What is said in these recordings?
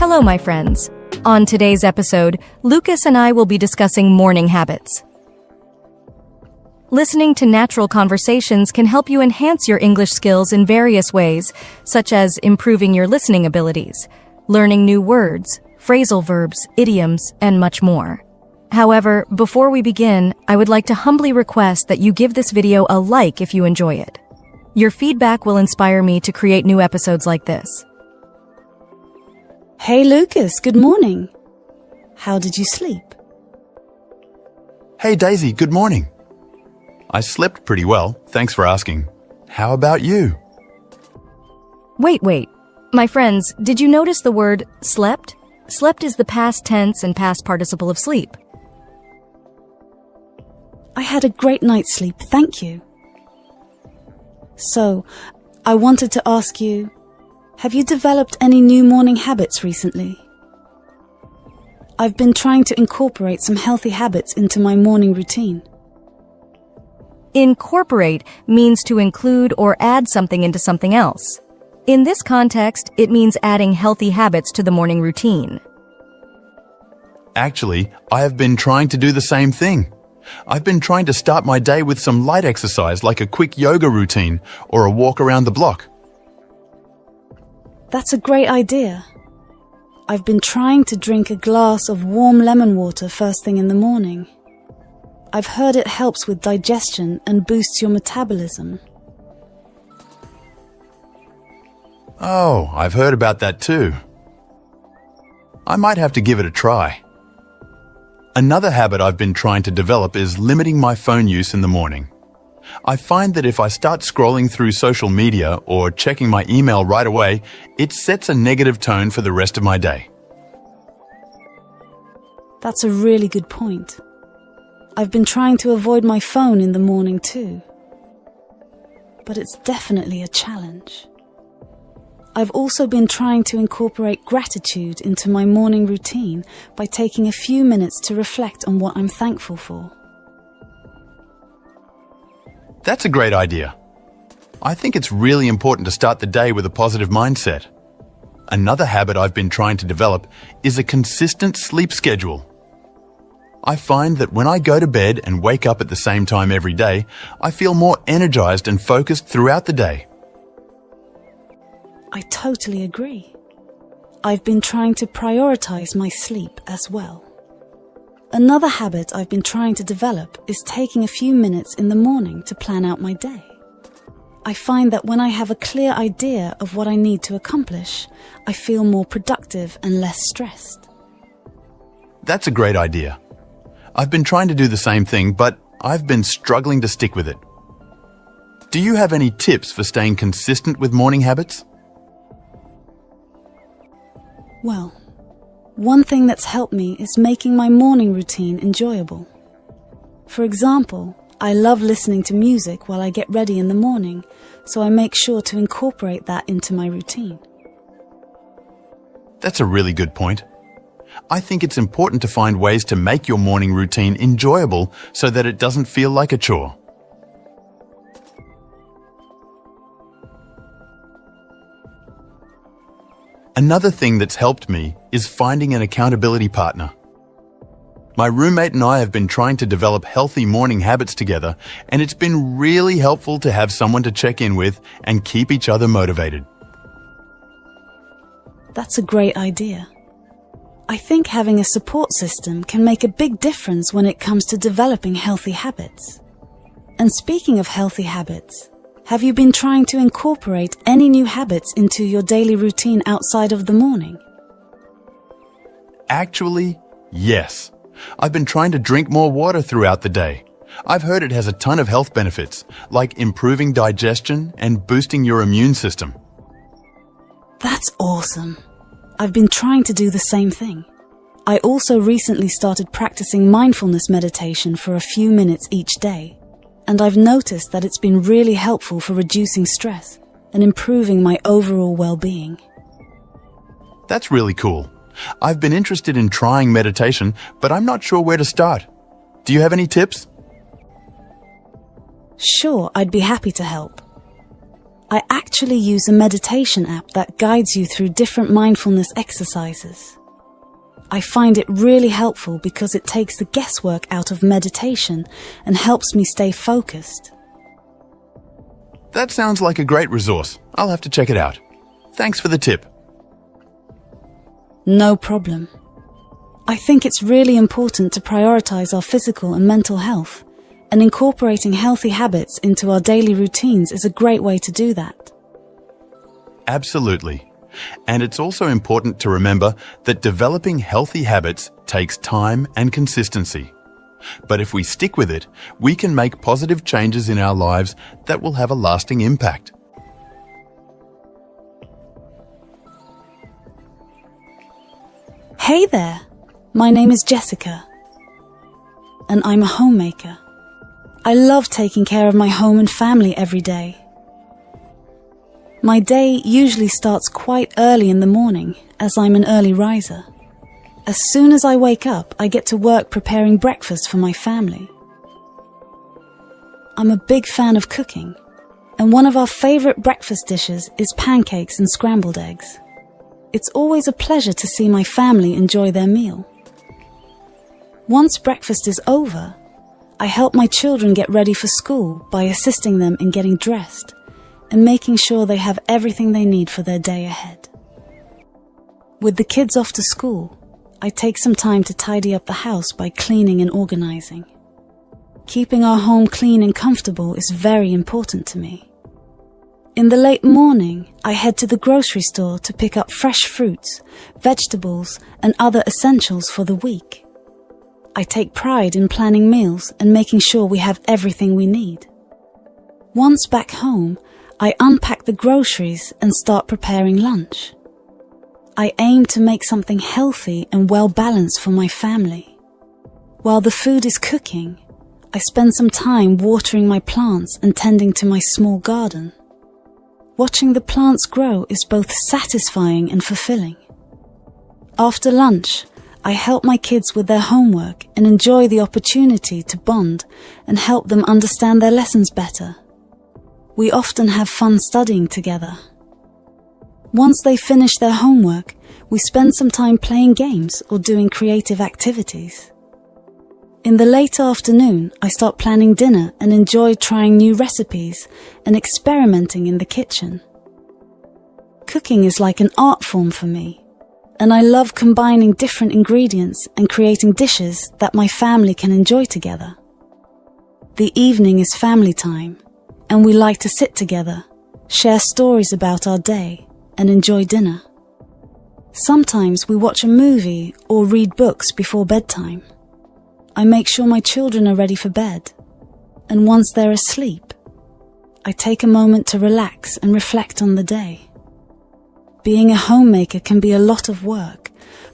Hello, my friends. On today's episode, Lucas and I will be discussing morning habits. Listening to natural conversations can help you enhance your English skills in various ways, such as improving your listening abilities, learning new words, phrasal verbs, idioms, and much more. However, before we begin, I would like to humbly request that you give this video a like if you enjoy it. Your feedback will inspire me to create new episodes like this. Hey Lucas, good morning. How did you sleep? Hey Daisy, good morning. I slept pretty well, thanks for asking. How about you? Wait. My friends, did you notice the word slept? Slept is the past tense and past participle of sleep. I had a great night's sleep, thank you. So, I wanted to ask you, have you developed any new morning habits recently? I've been trying to incorporate some healthy habits into my morning routine. Incorporate means to include or add something into something else. In this context, it means adding healthy habits to the morning routine. Actually, I have been trying to do the same thing. I've been trying to start my day with some light exercise like a quick yoga routine or a walk around the block. That's a great idea. I've been trying to drink a glass of warm lemon water first thing in the morning. I've heard it helps with digestion and boosts your metabolism. Oh, I've heard about that too. I might have to give it a try. Another habit I've been trying to develop is limiting my phone use in the morning. I find that if I start scrolling through social media or checking my email right away, it sets a negative tone for the rest of my day. That's a really good point. I've been trying to avoid my phone in the morning too. But it's definitely a challenge. I've also been trying to incorporate gratitude into my morning routine by taking a few minutes to reflect on what I'm thankful for. That's a great idea. I think it's really important to start the day with a positive mindset. Another habit I've been trying to develop is a consistent sleep schedule. I find that when I go to bed and wake up at the same time every day, I feel more energized and focused throughout the day. I totally agree. I've been trying to prioritize my sleep as well. Another habit I've been trying to develop is taking a few minutes in the morning to plan out my day. I find that when I have a clear idea of what I need to accomplish, I feel more productive and less stressed. That's a great idea. I've been trying to do the same thing, but I've been struggling to stick with it. Do you have any tips for staying consistent with morning habits? Well, one thing that's helped me is making my morning routine enjoyable. For example, I love listening to music while I get ready in the morning, so I make sure to incorporate that into my routine. That's a really good point. I think it's important to find ways to make your morning routine enjoyable so that it doesn't feel like a chore. Another thing that's helped me is finding an accountability partner. My roommate and I have been trying to develop healthy morning habits together, and it's been really helpful to have someone to check in with and keep each other motivated. That's a great idea. I think having a support system can make a big difference when it comes to developing healthy habits. And speaking of healthy habits, have you been trying to incorporate any new habits into your daily routine outside of the morning? Actually, yes. I've been trying to drink more water throughout the day. I've heard it has a ton of health benefits, like improving digestion and boosting your immune system. That's awesome. I've been trying to do the same thing. I also recently started practicing mindfulness meditation for a few minutes each day. And I've noticed that it's been really helpful for reducing stress and improving my overall well-being. That's really cool. I've been interested in trying meditation, but I'm not sure where to start. Do you have any tips? Sure, I'd be happy to help. I actually actually use a meditation app that guides you through different mindfulness exercises. I find it really helpful because it takes the guesswork out of meditation and helps me stay focused. That sounds like a great resource. I'll have to check it out. Thanks for the tip. No problem. I think it's really important to prioritize our physical and mental health, and incorporating healthy habits into our daily routines is a great way to do that. Absolutely. And it's also important to remember that developing healthy habits takes time and consistency. But if we stick with it, we can make positive changes in our lives that will have a lasting impact. Hey there, my name is Jessica, and I'm a homemaker. I love taking care of my home and family every day. My day usually starts quite early in the morning, as I'm an early riser. As soon as I wake up, I get to work preparing breakfast for my family. I'm a big fan of cooking, and one of our favorite breakfast dishes is pancakes and scrambled eggs. It's always a pleasure to see my family enjoy their meal. Once breakfast is over, I help my children get ready for school by assisting them in getting dressed and making sure they have everything they need for their day ahead. With the kids off to school, I take some time to tidy up the house by cleaning and organizing. Keeping our home clean and comfortable is very important to me. In the late morning, I head to the grocery store to pick up fresh fruits, vegetables, and other essentials for the week. I take pride in planning meals and making sure we have everything we need. Once back home, I unpack the groceries and start preparing lunch. I aim to make something healthy and well-balanced for my family. While the food is cooking, I spend some time watering my plants and tending to my small garden. Watching the plants grow is both satisfying and fulfilling. After lunch, I help my kids with their homework and enjoy the opportunity to bond and help them understand their lessons better. We often have fun studying together. Once they finish their homework, we spend some time playing games or doing creative activities. In the late afternoon, I start planning dinner and enjoy trying new recipes and experimenting in the kitchen. Cooking is like an art form for me, and I love combining different ingredients and creating dishes that my family can enjoy together. The evening is family time, and we like to sit together, share stories about our day, and enjoy dinner. Sometimes we watch a movie or read books before bedtime. I make sure my children are ready for bed, and once they're asleep, I take a moment to relax and reflect on the day. Being a homemaker can be a lot of work,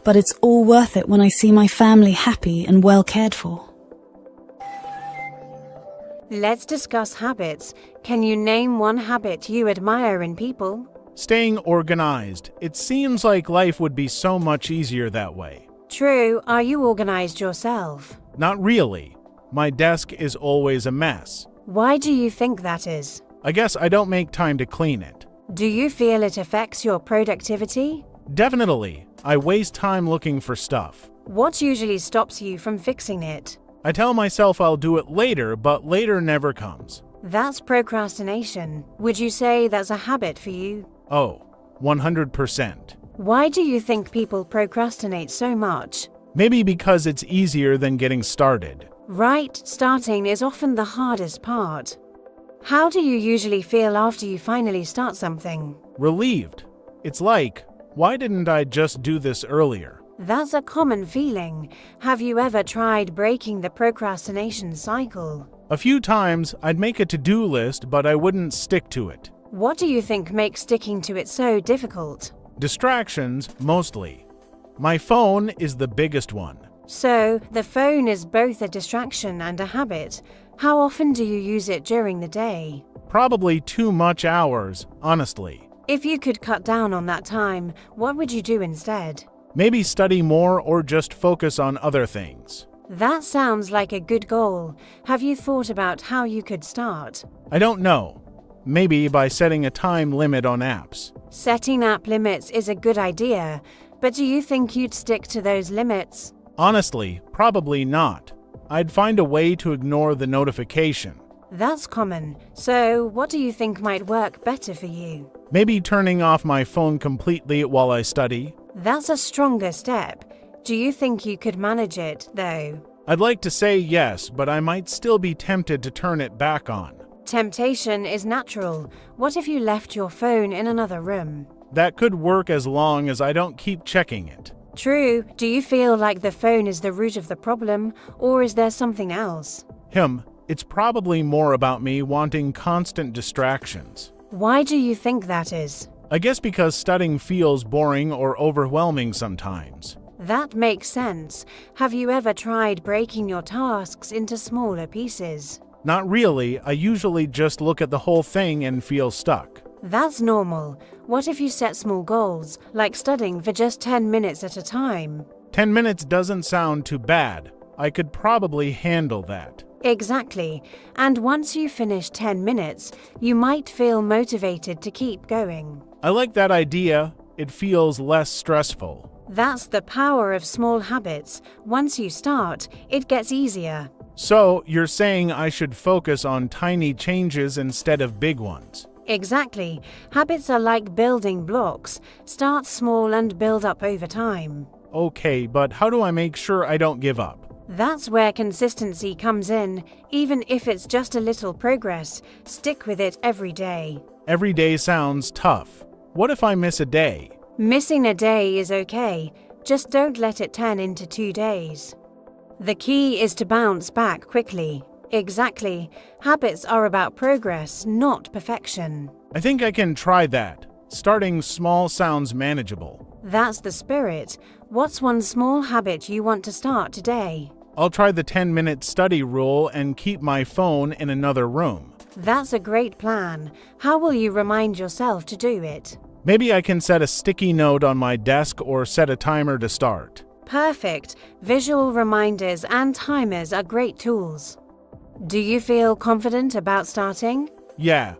but it's all worth it when I see my family happy and well cared for. Let's discuss habits. Can you name one habit you admire in people? Staying organized. It seems like life would be so much easier that way. True. Are you organized yourself? Not really. My desk is always a mess. Why do you think that is? I guess I don't make time to clean it. Do you feel it affects your productivity? Definitely. I waste time looking for stuff. What usually stops you from fixing it? I tell myself I'll do it later, but later never comes. That's procrastination. Would you say that's a habit for you? Oh, 100%. Why do you think people procrastinate so much? Maybe because it's easier than getting started. Right, starting is often the hardest part. How do you usually feel after you finally start something? Relieved. It's like, why didn't I just do this earlier? That's a common feeling. Have you ever tried breaking the procrastination cycle? A few times I'd make a to-do list, but I wouldn't stick to it. What do you think makes sticking to it so difficult? Distractions, mostly. My phone is the biggest one. So, the phone is both a distraction and a habit. How often do you use it during the day? Probably too much hours, honestly. If you could cut down on that time, what would you do instead? Maybe study more or just focus on other things. That sounds like a good goal. Have you thought about how you could start? I don't know. Maybe by setting a time limit on apps. Setting app limits is a good idea, but do you think you'd stick to those limits? Honestly, probably not. I'd find a way to ignore the notification. That's common. So, what do you think might work better for you? Maybe turning off my phone completely while I study. That's a stronger step. Do you think you could manage it, though? I'd like to say yes, but I might still be tempted to turn it back on. Temptation is natural. What if you left your phone in another room? That could work as long as I don't keep checking it. True. Do you feel like the phone is the root of the problem, or is there something else? It's probably more about me wanting constant distractions. Why do you think that is? I guess because studying feels boring or overwhelming sometimes. That makes sense. Have you ever tried breaking your tasks into smaller pieces? Not really, I usually just look at the whole thing and feel stuck. That's normal. What if you set small goals, like studying for just 10 minutes at a time? 10 minutes doesn't sound too bad. I could probably handle that. Exactly. And once you finish 10 minutes, you might feel motivated to keep going. I like that idea. It feels less stressful. That's the power of small habits. Once you start, it gets easier. So, you're saying I should focus on tiny changes instead of big ones? Exactly. Habits are like building blocks. Start small and build up over time. Okay, but how do I make sure I don't give up? That's where consistency comes in. Even if it's just a little progress, stick with it every day. Every day sounds tough. What if I miss a day? Missing a day is okay. Just don't let it turn into 2 days. The key is to bounce back quickly. Exactly. Habits are about progress, not perfection. I think I can try that. Starting small sounds manageable. That's the spirit. What's one small habit you want to start today? I'll try the 10-minute study rule and keep my phone in another room. That's a great plan. How will you remind yourself to do it? Maybe I can set a sticky note on my desk or set a timer to start. Perfect. Visual reminders and timers are great tools. Do you feel confident about starting? Yeah,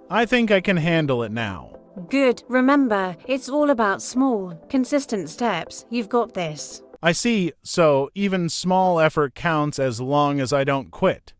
I think I can handle it now. Good. Remember, it's all about small, consistent steps. You've got this. I see, so even small effort counts as long as I don't quit.